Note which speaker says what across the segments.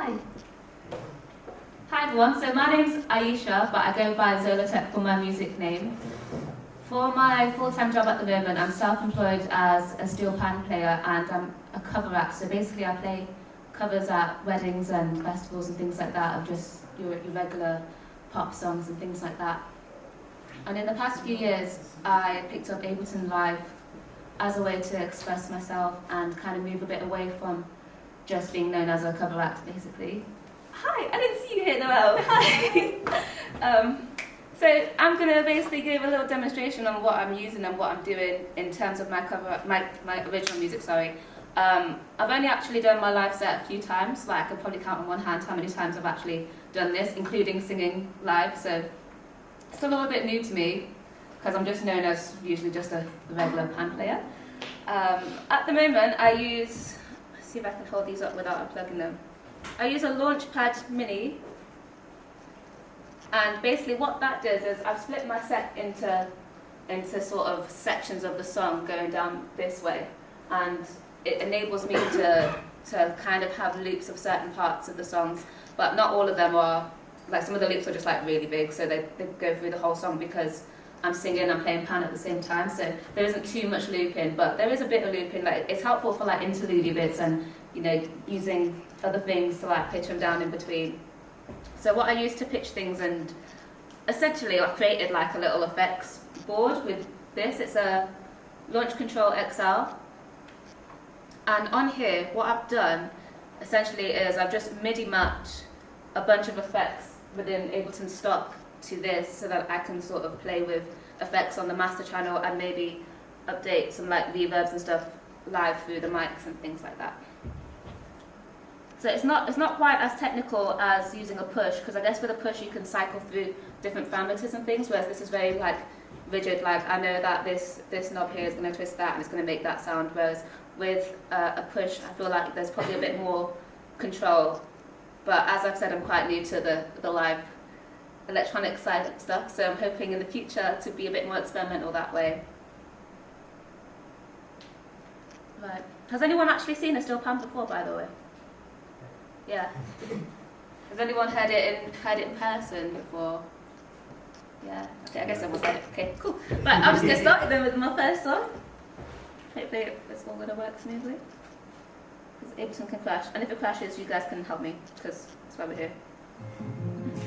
Speaker 1: Hi. Hi everyone, so my name's Ayesha, but I go by ZOLATEC for my music name. For my full-time job at the moment, I'm self-employed as a steel pan player and I'm a cover act, so basically I play covers at weddings and festivals and things like that of just your regular pop songs and things like that. And in the past few years, I picked up Ableton Live as a way to express myself and kind of move a bit away from just being known as a cover act, basically. Hi, I didn't see you here, Noelle. Hi. So I'm going to basically give a little demonstration on what I'm using and what I'm doing in terms of my my original music. Sorry. I've only actually done my live set a few times. Like I can probably count on one hand how many times I've actually done this, including singing live. So it's a little bit new to me because I'm just known as usually just a regular pan player. At the moment, I use. Let's see if I can hold these up without unplugging them. I use a Launchpad Mini, and basically what that does is I've split my set into sort of sections of the song going down this way, and it enables me to kind of have loops of certain parts of the songs, but not all of them are, like some of the loops are just like really big, so they go through the whole song because I'm singing and playing pan at the same time, so there isn't too much looping, but there is a bit of looping. Like it's helpful for like interlude bits and using other things to like pitch them down in between. So what I use to pitch things, and essentially I've created like a little effects board with this. It's a Launch Control XL, and on here what I've done essentially is I've just MIDI mapped a bunch of effects within Ableton stock to this so that I can sort of play with effects on the master channel and maybe update some like reverbs and stuff live through the mics and things like that. So it's not quite as technical as using a push, because I guess with a push you can cycle through different parameters and things, whereas this is very like rigid. Like I know that this knob here is going to twist that and it's going to make that sound, whereas with a push I feel like there's probably a bit more control. But as I've said, I'm quite new to the live electronic side of stuff, so I'm hoping in the future to be a bit more experimental that way. Right. Has anyone actually seen a steel pan before, by the way? Yeah. Has anyone heard it in person before? Yeah. Okay, I guess everyone's heard it. Okay, cool. Right, I'll just get started then with my first song. Hopefully it's all going to work smoothly. Because Ableton can crash, and if it crashes, you guys can help me, because that's why we're here.
Speaker 2: Oh,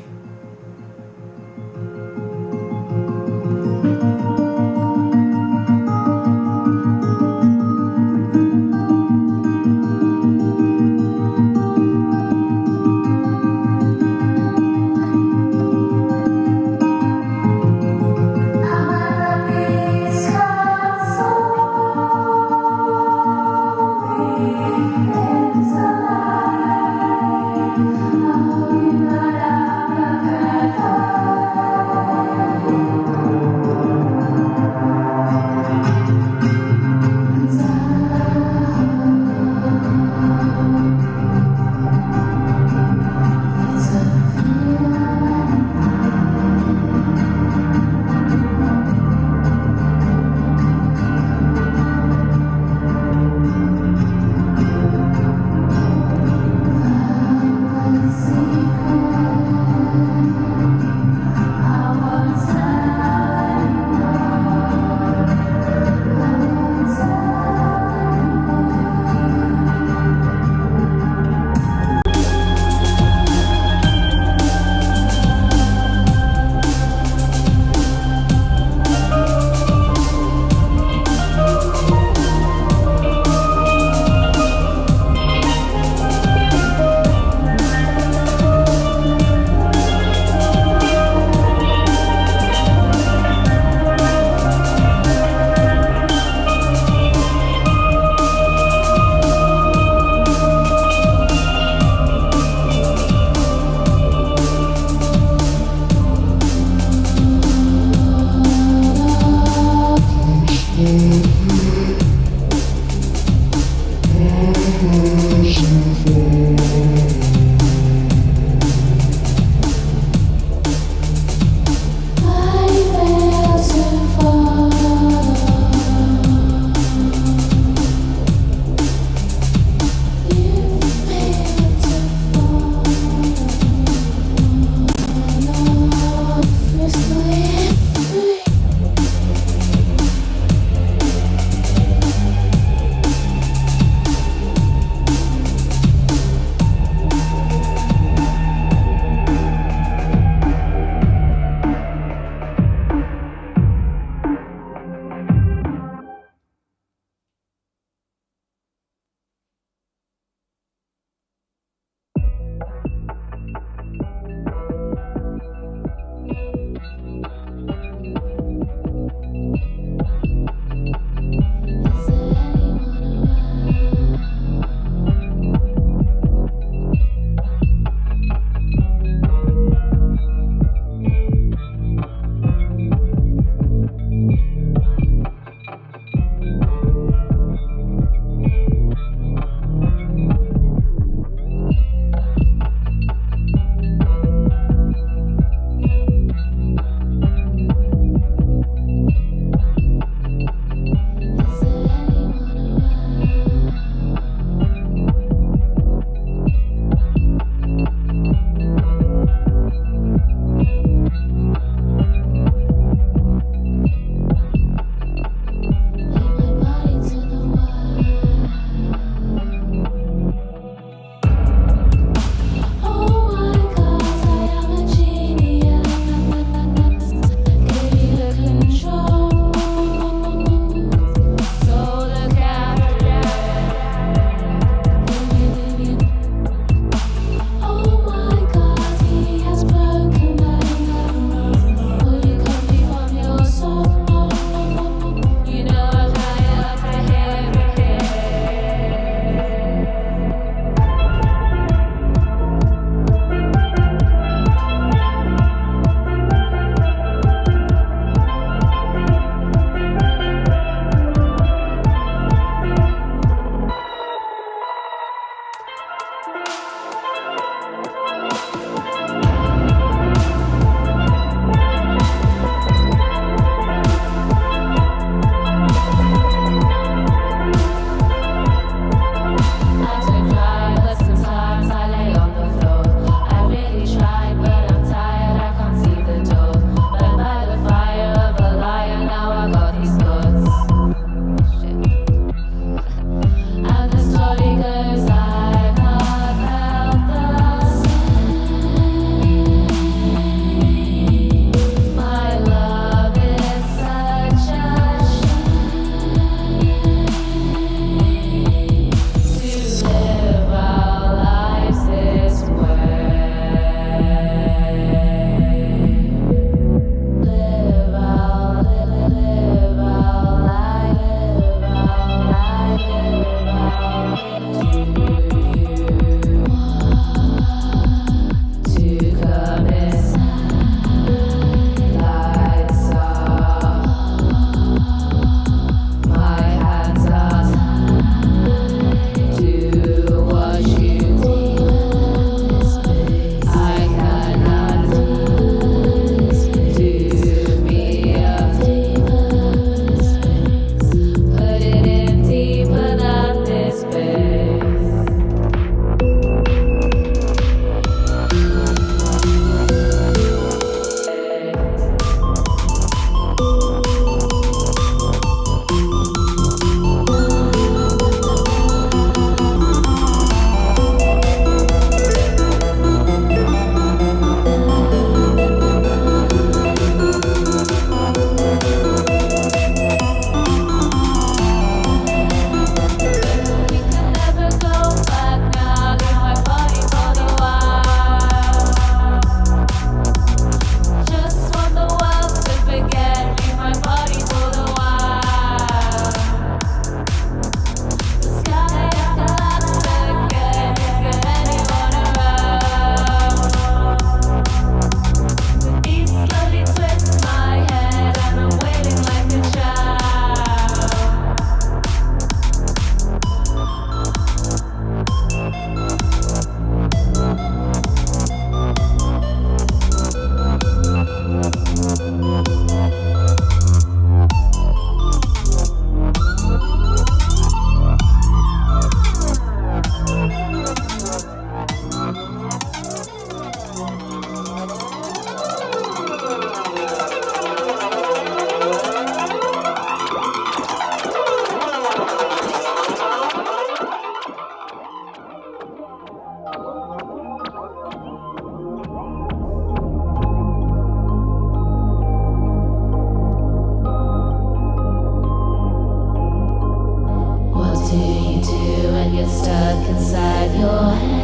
Speaker 2: stuck inside your head,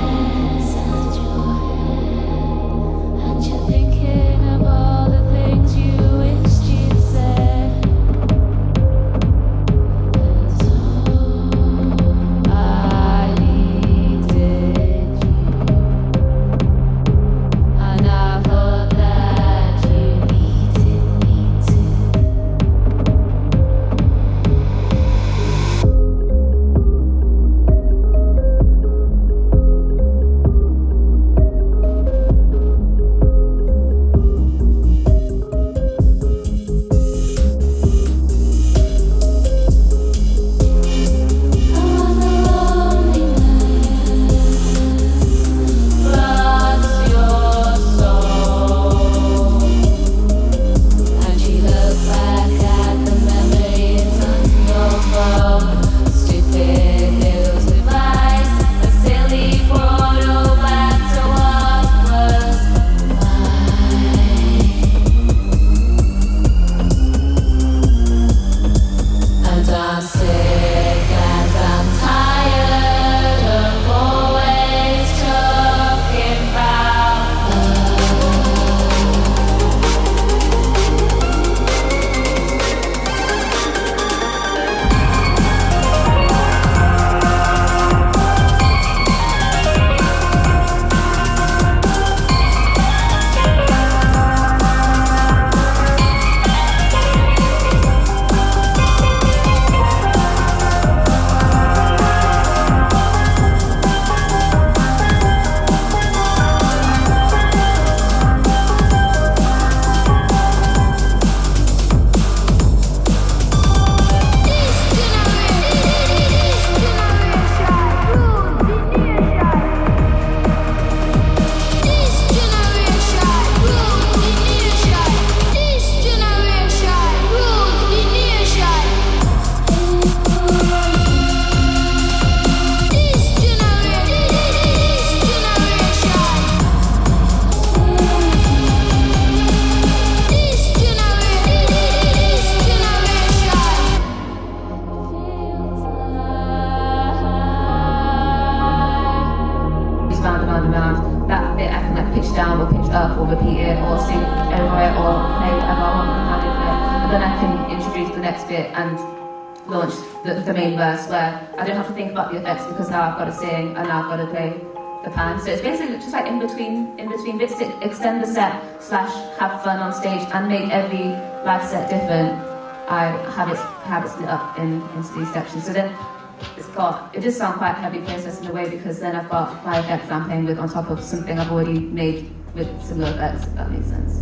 Speaker 2: and you're thinking of all the things you wished you'd said. And so I needed you, and I thought that you needed me too.
Speaker 1: down or pitch up or repeat it or sing over it or play whatever I want and how different. And then I can introduce the next bit and launch the main verse where I don't have to think about the effects because now I've got to sing and now I've got to play the pan. So it's basically just like in between bits to extend the set / have fun on stage and make every live set different. I have it split up into these sections. So then it does sound quite a heavy process in a way because then I've got my effects I'm playing with on top of something I've already made with similar effects, if that makes sense.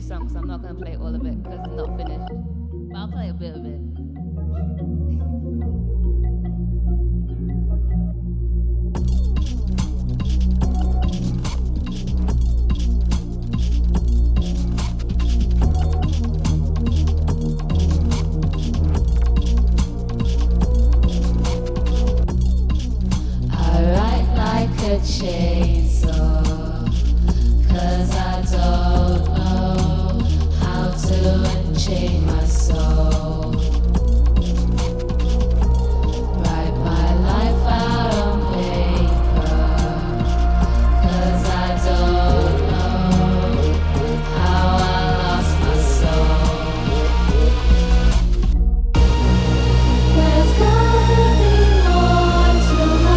Speaker 1: song, so I'm not going to play all of it because it's not finished. But I'll play a bit of it.
Speaker 2: A chainsaw, 'cause I don't know how to unchain my soul. Write my life out on paper, 'cause I don't know how I lost my soul. There's gotta be more to my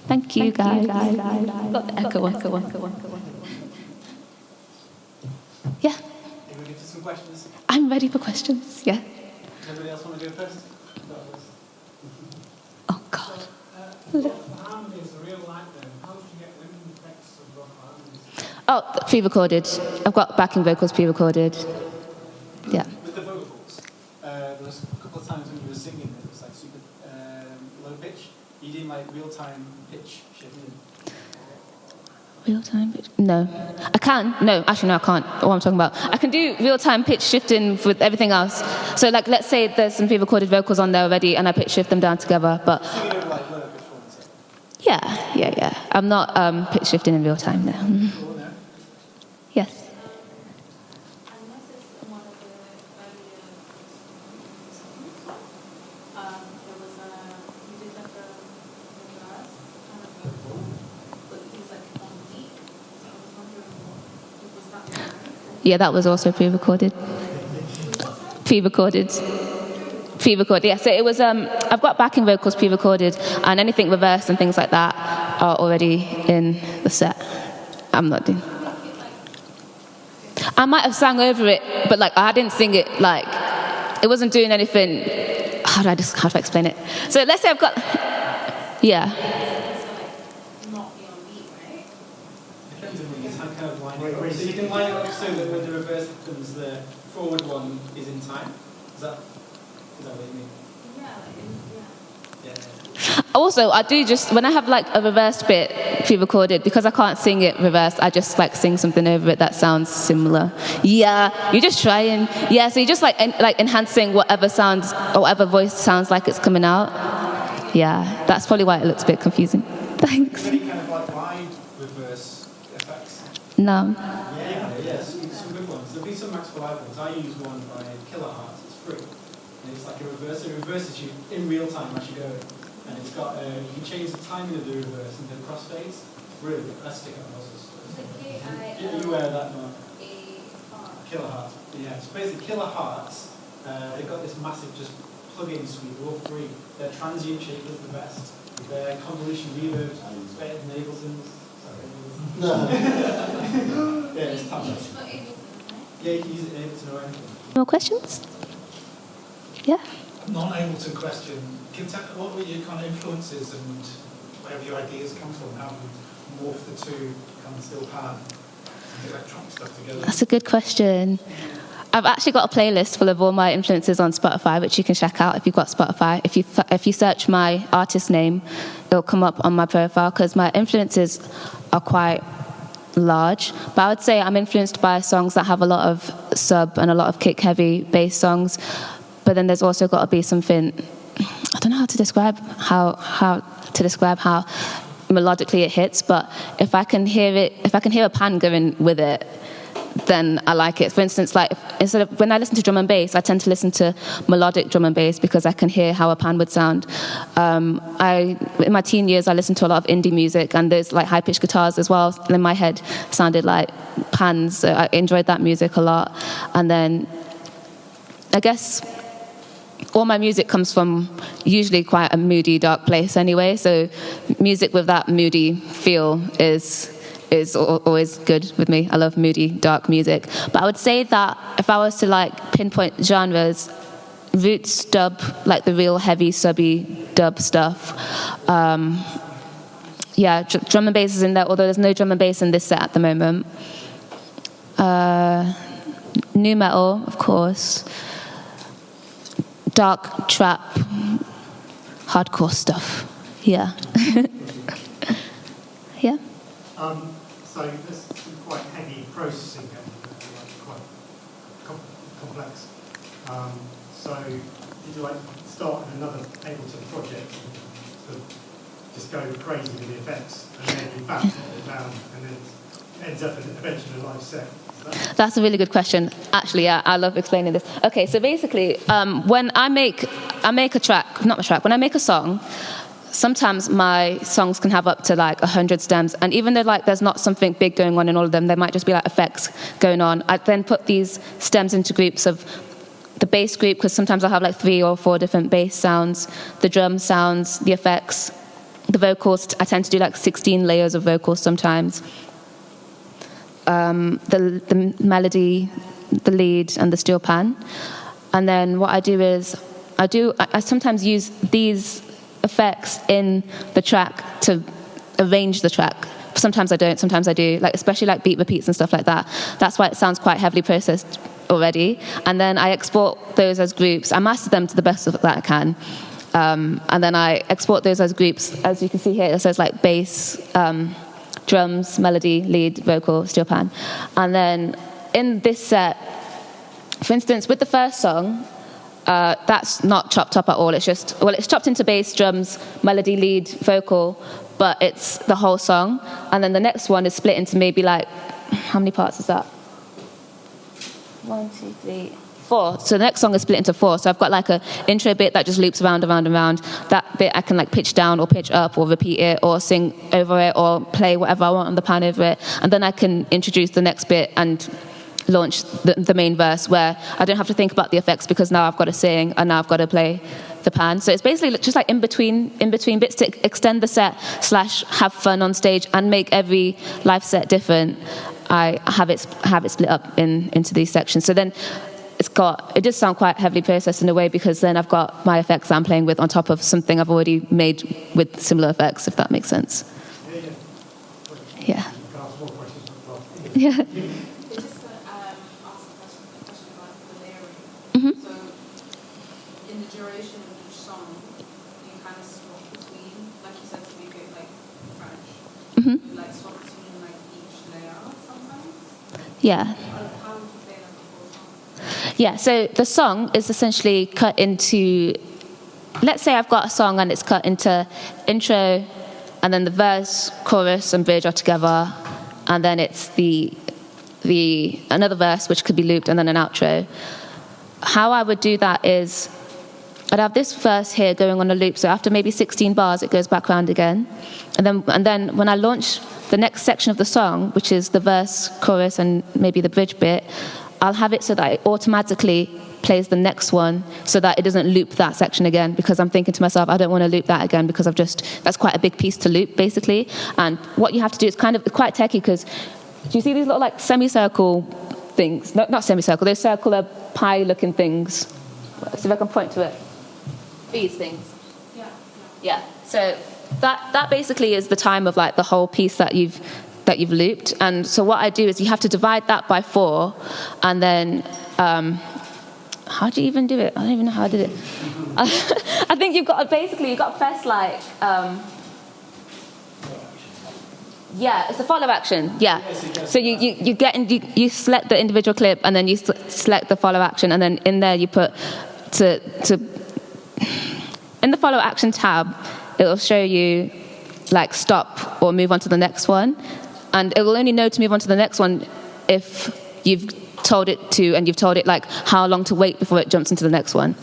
Speaker 1: Thank you, guys. Got the echo. Yeah.
Speaker 3: Are we ready for some questions?
Speaker 1: I'm ready for questions. Yeah.
Speaker 3: Anybody else want to go first?
Speaker 1: Oh God.
Speaker 3: Harmony is a real light then. How did you get wind effects of rock harmonies?
Speaker 1: Oh, pre-recorded. I've got backing vocals pre-recorded. Yeah.
Speaker 3: With the vocals, there was a couple of times when you were singing, it was like super low pitch. You did like real-time pitch shifting.
Speaker 1: Real-time pitch? No. I can. No, actually, no, I can't. What I'm talking about. I can do real-time pitch shifting with everything else. So, like, let's say there's some pre-recorded vocals on there already, and I pitch shift them down together. But
Speaker 3: Singing over like low pitch ones.
Speaker 1: yeah. I'm not pitch shifting in real time now.
Speaker 3: Cool, no?
Speaker 1: Yes. Yeah, that was also pre-recorded. Pre-recorded, yeah. So it was, I've got backing vocals pre-recorded, and anything reversed and things like that are already in the set. I'm not doing. I might have sang over it, but like I didn't sing it, like, it wasn't doing anything. How do I explain it? So let's say I've got, yeah.
Speaker 3: So you can line it up so that when the reverse comes, the forward one is in time. Is that what you mean? Yeah.
Speaker 1: Also, I do just, when I have like a reversed bit pre-recorded, because I can't sing it reversed, I just like sing something over it that sounds similar. Yeah, you just try and, yeah, so you just like enhancing whatever sounds, or whatever voice sounds like it's coming out. Yeah, that's probably why it looks a bit confusing. Thanks.
Speaker 3: Any kind of like wide reverse effects?
Speaker 1: No.
Speaker 3: Yes, some good ones. There'll be some Maxwell Live ones. I use one by Kilohertz. It's free. And it's like a reverse. It reverses you in real time as you go. and it's got you can change the timing of the reverse and the crossfades. Really good. Let's stick it on those. You wear that one. Kilohertz. Yeah, so basically Kilohertz, they've got this massive just plug-in suite, they're all free. Their transient shaker's the best. Their convolution reverb is better than Ableton's. Sorry. Yeah, it's tough. Yeah, you can use it in Ableton or anything.
Speaker 2: More questions? Yeah.
Speaker 4: Non-Ableton question. What were your kind of influences and wherever your ideas come from? How do you morph the two, kind of still pan and electronic stuff together?
Speaker 2: That's a good question. I've actually got a playlist full of all my influences on Spotify, which you can check out if you've got Spotify. If you search my artist name, it'll come up on my profile, because my influences are quite large. But I would say I'm influenced by songs that have a lot of sub and a lot of kick-heavy bass songs. But then there's also got to be something, I don't know how to describe how melodically it hits, but if I can hear a pan going with it, then I like it. For instance, like instead of when I listen to drum and bass, I tend to listen to melodic drum and bass because I can hear how a pan would sound. In my teen years, I listened to a lot of indie music, and those like high pitched guitars as well in my head sounded like pans. So I enjoyed that music a lot. And then I guess all my music comes from usually quite a moody, dark place anyway. So music with that moody feel is always good with me. I love moody, dark music. But I would say that if I was to like pinpoint genres, roots dub, like the real heavy, subby dub stuff. Yeah, drum and bass is in there, although there's no drum and bass in this set at the moment. Nu metal, of course. Dark trap, hardcore stuff. Yeah. Yeah.
Speaker 4: So there's some quite heavy processing and quite complex. So did you like start another Ableton project and just go crazy with the effects, and then you bounce it down, and then it ends up in eventually a live set?
Speaker 2: That's a really good question. Actually, yeah, I love explaining this. Okay, so basically, when I make when I make a song, sometimes my songs can have up to like 100 stems, and even though like there's not something big going on in all of them, there might just be like effects going on. I then put these stems into groups of the bass group, because sometimes I'll have like 3 or 4 different bass sounds, the drum sounds, the effects, the vocals. I tend to do like 16 layers of vocals sometimes. The melody, the lead, and the steel pan. And then what I do is I sometimes use these effects in the track to arrange the track. Sometimes I don't, sometimes I do, like especially like beat repeats and stuff like that. That's why it sounds quite heavily processed already. And then I export those as groups. I master them to the best of that I can. And then I export those as groups. As you can see here, it says like bass, drums, melody, lead, vocal, steel pan. And then in this set, for instance, with the first song, that's not chopped up at all. It's just, it's chopped into bass, drums, melody, lead, vocal, but it's the whole song. And then the next one is split into maybe like, how many parts is that? 1, 2, 3, 4. So the next song is split into 4. So I've got like an intro bit that just loops around. That bit I can like pitch down or pitch up or repeat it or sing over it or play whatever I want on the pan over it. And then I can introduce the next bit and launch the main verse, where I don't have to think about the effects, because now I've got to sing and now I've got to play the pan. So it's basically just like in between bits to extend the set / have fun on stage and make every live set different. I have it split up into these sections. So then it does sound quite heavily processed in a way, because then I've got my effects I'm playing with on top of something I've already made with similar effects, if that makes sense. Yeah. Yeah. Mm-hmm.
Speaker 5: So, in the duration of each song, you kind of swap between, like you said, to make it like French.
Speaker 2: Mm-hmm.
Speaker 5: You like swap between like each layer sometimes.
Speaker 2: Yeah.
Speaker 5: How would you play that the whole song?
Speaker 2: Yeah. So the song is essentially cut into. Let's say I've got a song and it's cut into intro, and then the verse, chorus, and bridge are together, and then it's the another verse which could be looped, and then an outro. How I would do that is I'd have this verse here going on a loop. So after maybe 16 bars, it goes back around again. And then when I launch the next section of the song, which is the verse, chorus, and maybe the bridge bit, I'll have it so that it automatically plays the next one so that it doesn't loop that section again, because I'm thinking to myself, I don't want to loop that again because that's quite a big piece to loop, basically. And what you have to do is kind of quite techie, because do you see these little like semicircle things? Not semicircle, they're circular pie-looking things. See if I can point to it. These things. Yeah. So that basically is the time of like the whole piece that you've looped. And so what I do is you have to divide that by 4, and then how do you even do it? I don't even know how I did it. I think you've got to press like it's a follow action. Yeah. So you select the individual clip, and then you select the follow action, and then in there you put in the follow action tab, it will show you like stop or move on to the next one, and it will only know to move on to the next one if you've told it to, and you've told it like how long to wait before it jumps into the next one.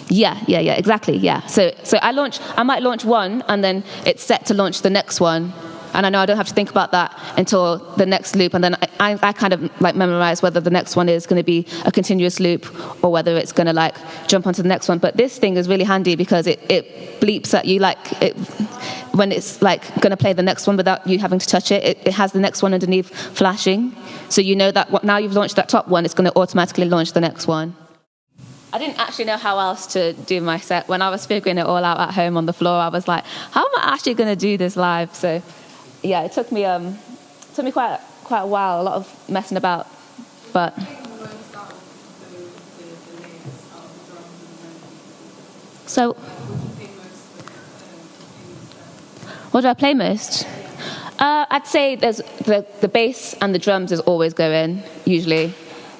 Speaker 2: Yeah, exactly, yeah. So I might launch one, and then it's set to launch the next one, and I know I don't have to think about that until the next loop, and then I kind of like memorize whether the next one is going to be a continuous loop or whether it's going to like jump onto the next one. But this thing is really handy because it bleeps at you like it, when it's like going to play the next one without you having to touch it. It has the next one underneath flashing, so you know that now you've launched that top one, it's going to automatically launch the next one. I didn't actually know how else to do my set. When I was figuring it all out at home on the floor, I was like, how am I actually going to do this live? So yeah, it took me quite a while, a lot of messing about, but so what do I play most? I'd say there's the bass and the drums is always going usually,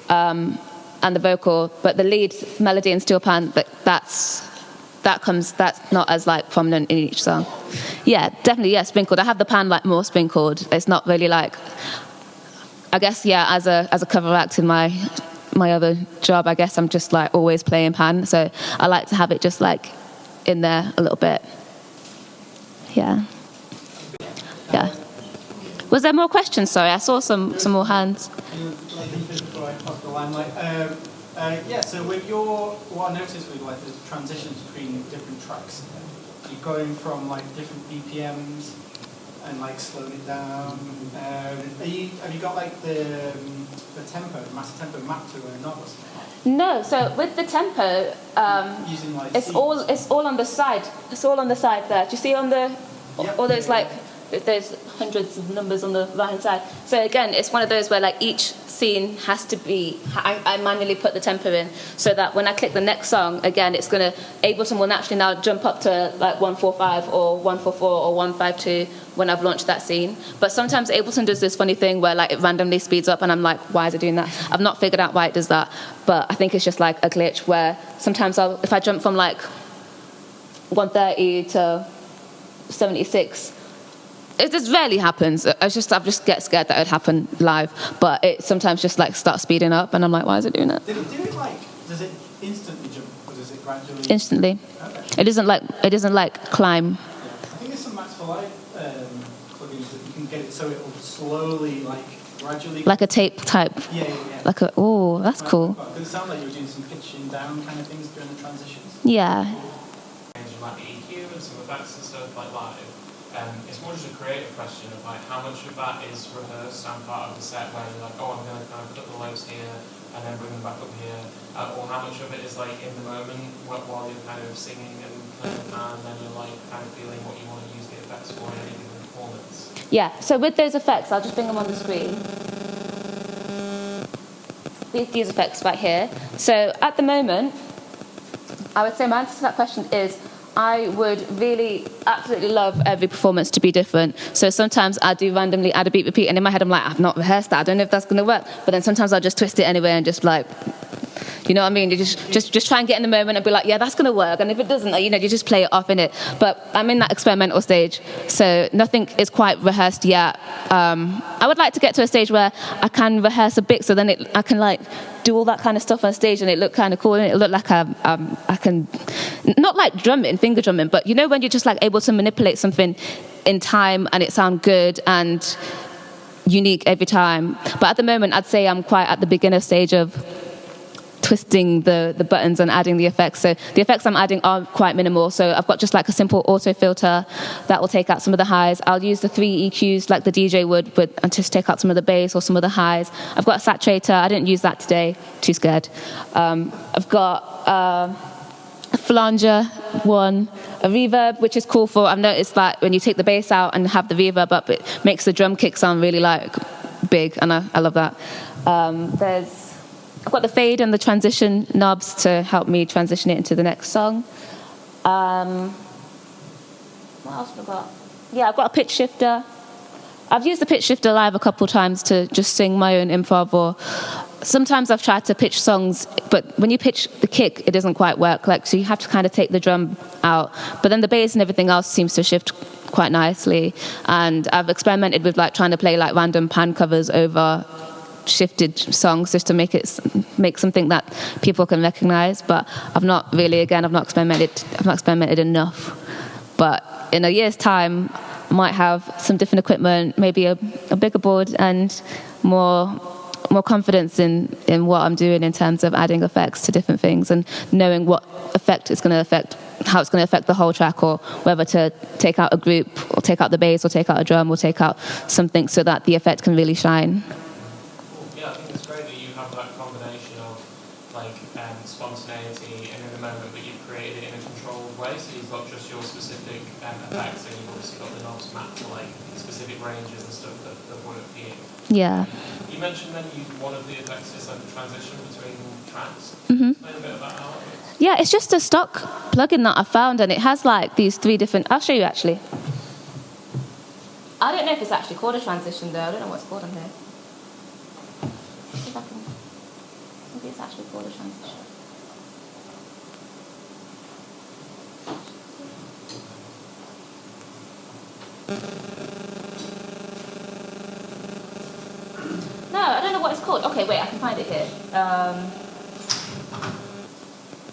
Speaker 2: and the vocal, but the lead melody and steel pan, that's not as like prominent in each song. Yeah, definitely, yeah, sprinkled. I have the pan like more sprinkled. It's not really like, I guess, yeah, as a cover act in my other job, I guess I'm just like always playing pan, so I like to have it just like in there a little bit. Yeah. Was there more questions? Sorry, I saw some more hands.
Speaker 3: So with what I noticed with like the transitions between different tracks, you're going from like different BPMs and like slowing it down. Have you got like the tempo, the master tempo mapped to a note?
Speaker 2: No, so with the tempo,
Speaker 3: using like
Speaker 2: it's all on the side. It's all on the side there. Do you see on the all those like there's hundreds of numbers on the right hand side. So again, it's one of those where like each scene has to be, I manually put the tempo in so that when I click the next song, again, it's going to, Ableton will naturally now jump up to like 145 or 144 or 152 when I've launched that scene. But sometimes Ableton does this funny thing where like it randomly speeds up and I'm like, why is it doing that? I've not figured out why it does that, but I think it's just like a glitch where sometimes if I jump from like 130 to 76, it just rarely happens. I just get scared that it would happen live, but it sometimes just like starts speeding up, and I'm like, why is it doing that?
Speaker 3: Does it instantly jump, or does it gradually?
Speaker 2: Instantly. Okay. It isn't like climb.
Speaker 3: Yeah. I think there's some Max for Live plugins that you can get it so it will slowly, like gradually.
Speaker 2: Like a tape type.
Speaker 3: Yeah.
Speaker 2: Like that's cool.
Speaker 3: Does it sound like you're doing some pitching down kind of things during the transitions?
Speaker 2: Yeah.
Speaker 6: Like the EQ and some effects and stuff like live. It's more just a creative question of like how much of that is rehearsed and part of the set where you're like, oh, I'm going to kind of put the lows here and then bring them back up here, or how much of it is like in the moment while you're kind of singing and playing and then you're like kind of feeling what you want to use the effects for in any given performance.
Speaker 2: Yeah, so with those effects, I'll just bring them on the screen. These effects right here. So at the moment, I would say my answer to that question is I would really absolutely love every performance to be different. So sometimes I do randomly add a beat repeat, and in my head I'm like, I've not rehearsed that, I don't know if that's going to work. But then sometimes I'll just twist it anyway and just like You know what I mean? You just try and get in the moment and be like, yeah, that's going to work. And if it doesn't, you just play it off in it. But I'm in that experimental stage, so nothing is quite rehearsed yet. I would like to get to a stage where I can rehearse a bit, so then I can like do all that kind of stuff on stage, and it look kind of cool, and it look like I can, not like finger drumming, but when you're just like able to manipulate something in time and it sound good and unique every time. But at the moment, I'd say I'm quite at the beginner stage of twisting the buttons and adding the effects. So the effects I'm adding are quite minimal. So I've got just like a simple auto filter that will take out some of the highs. I'll use the 3 EQs like the DJ would and just take out some of the bass or some of the highs. I've got a saturator. I didn't use that today. Too scared. I've got a flanger one, a reverb, which is cool for, I've noticed that when you take the bass out and have the reverb up, it makes the drum kick sound really like big, and I love that. I've got the fade and the transition knobs to help me transition it into the next song. What else have I got? Yeah, I've got a pitch shifter. I've used the pitch shifter live a couple times to just sing my own improv, or sometimes I've tried to pitch songs, but when you pitch the kick, it doesn't quite work. So you have to kind of take the drum out, but then the bass and everything else seems to shift quite nicely. And I've experimented with trying to play random pan covers over shifted songs just to make something that people can recognize. But I've not experimented enough. But in a year's time, I might have some different equipment, maybe a bigger board, and more confidence in what I'm doing in terms of adding effects to different things, and knowing what effect it's going to affect, how it's going to affect the whole track, or whether to take out a group, or take out the bass, or take out a drum, or take out something so that the effect can really shine.
Speaker 6: Yeah, I think it's great that you have that combination of spontaneity and in the moment, but you've created it in a controlled way. So you've got just your specific effects, and you've obviously got the knobs mapped to specific ranges and stuff that work for you.
Speaker 2: Yeah.
Speaker 6: You mentioned then one of the effects is the transition between tracks.
Speaker 2: Mm-hmm.
Speaker 6: Explain a bit about how it works.
Speaker 2: Yeah, it's just a stock plugin that I found, and it has these 3 different. I'll show you actually. I don't know if it's actually called a transition though. I don't know what it's called on here. Let's see if I can. Maybe it's actually called a transition. No, I don't know what it's called. Okay, wait, I can find it here.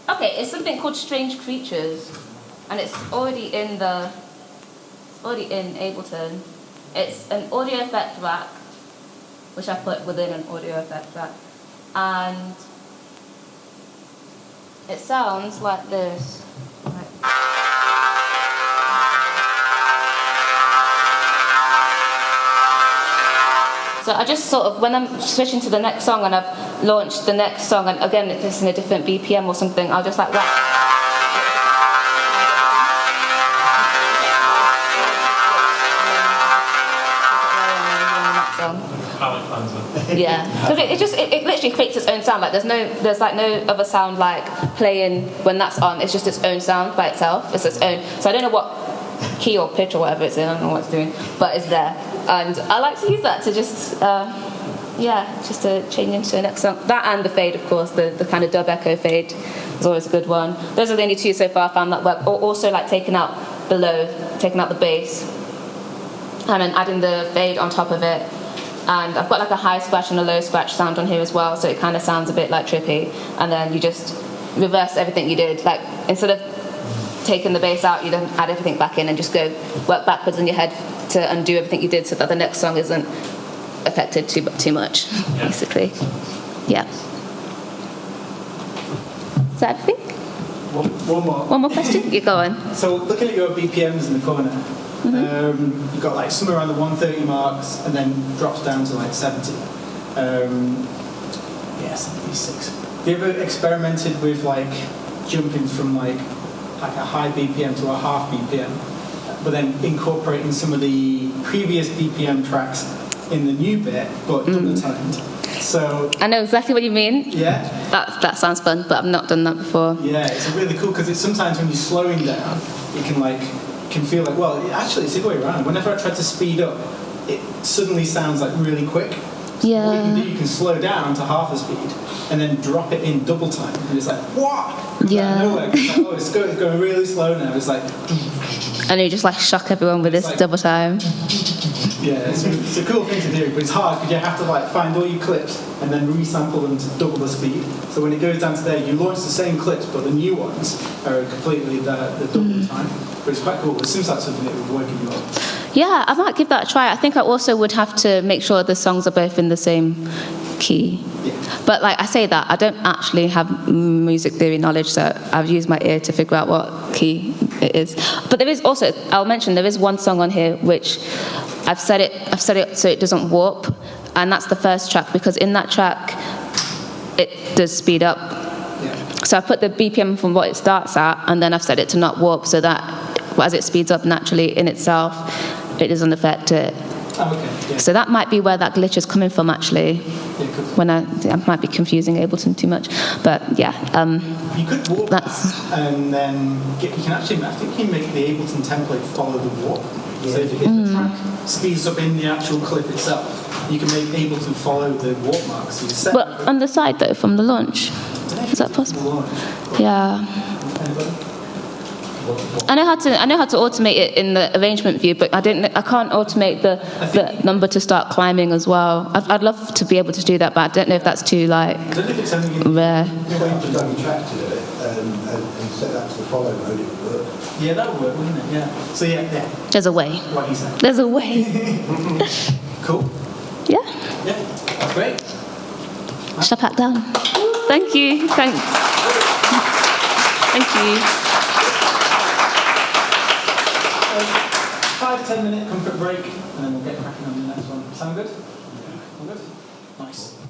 Speaker 2: Okay, it's something called Strange Creatures, and it's already in Ableton. It's an audio effect rack, which I put within an audio effect rack, and it sounds like this. So I just when I'm switching to the next song and I've launched the next song, and again it's in a different BPM or something, I'll just whack. Yeah, because it literally creates its own sound. There's no other sound playing when that's on. It's just its own sound by itself. It's its own. So I don't know what key or pitch or whatever it's in. I don't know what it's doing, but it's there. And I like to use that to just to change into the next song. That and the fade, of course, the kind of dub echo fade is always a good one. Those are the only 2 so far I found that work. Or also taking out the low, taking out the bass, and then adding the fade on top of it. And I've got a high scratch and a low scratch sound on here as well, so it kind of sounds a bit trippy. And then you just reverse everything you did. Instead of taking the bass out, you then add everything back in and just work backwards in your head to undo everything you did, so that the next song isn't affected too much, basically. Yeah. Is that everything? One more question? You go on.
Speaker 3: So looking at your BPMs in the corner, you've got somewhere around the 130 marks, and then drops down to 70. 76. Have you ever experimented with jumping from a high BPM to a half BPM, but then incorporating some of the previous BPM tracks in the new bit, but double timed? So
Speaker 2: I know exactly what you mean.
Speaker 3: Yeah.
Speaker 2: That sounds fun, but I've not done that before.
Speaker 3: Yeah, it's really cool because sometimes when you're slowing down, it can feel actually it's the other way around. Whenever I try to speed up, it suddenly sounds really quick. So
Speaker 2: Yeah.
Speaker 3: what you can do, you can slow down to half the speed and then drop it in double time. And it's like, what?
Speaker 2: Yeah.
Speaker 3: Out of nowhere. It's like, oh, it's going really slow now. It's like,
Speaker 2: And you just like shock everyone with this
Speaker 3: It's like-
Speaker 2: double time.
Speaker 3: yeah, it's a cool thing to do, but it's hard because you have to like find all your clips and then resample them to double the speed. So when it goes down to there, you launch the same clips, but the new ones are completely the double the time. But it's quite cool. It seems like something that would work in your.
Speaker 2: Yeah, I might give that a try. I think I also would have to make sure the songs are both in the same key.
Speaker 3: Yeah.
Speaker 2: But like I say that, I don't actually have music theory knowledge, so I've used my ear to figure out what key it is. But there is also, I'll mention, there is one song on here which I've set it so it doesn't warp, and that's the first track, because in that track it does speed up.
Speaker 3: Yeah.
Speaker 2: So I put the BPM from what it starts at, and then I've set it to not warp, so that as it speeds up naturally in itself, it doesn't affect it.
Speaker 3: Oh, okay. Yeah.
Speaker 2: So that might be where that glitch is coming from, actually.
Speaker 3: Yeah, cool.
Speaker 2: When I might be confusing Ableton too much, but yeah.
Speaker 3: You could warp
Speaker 2: That's-
Speaker 3: that and then you can actually, I think you can make the Ableton template follow the warp. So if the track speeds up in the actual clip itself, you can make Ableton follow the warp marks. So you set
Speaker 2: But on the side though, from the launch, is that possible? Yeah.
Speaker 3: Anybody?
Speaker 2: I know how to automate it in the arrangement view, but I can't automate the number to start climbing as well. I'd love to be able to do that, but I don't know if that's too like
Speaker 3: I don't know if it's only going
Speaker 2: rare.
Speaker 7: Change the dummy track to it and set that to the follow mode, it would work.
Speaker 3: Yeah, that would work, wouldn't it? Yeah. So yeah,
Speaker 2: There's a way.
Speaker 3: what he said.
Speaker 2: There's a way.
Speaker 3: Cool.
Speaker 2: Yeah.
Speaker 3: Yeah, that's great.
Speaker 2: Shall I pack down? Thank you. Thanks. Thank you.
Speaker 3: 5-10 minute comfort break, and then we'll get cracking on the next one. Sound good? All good? Nice.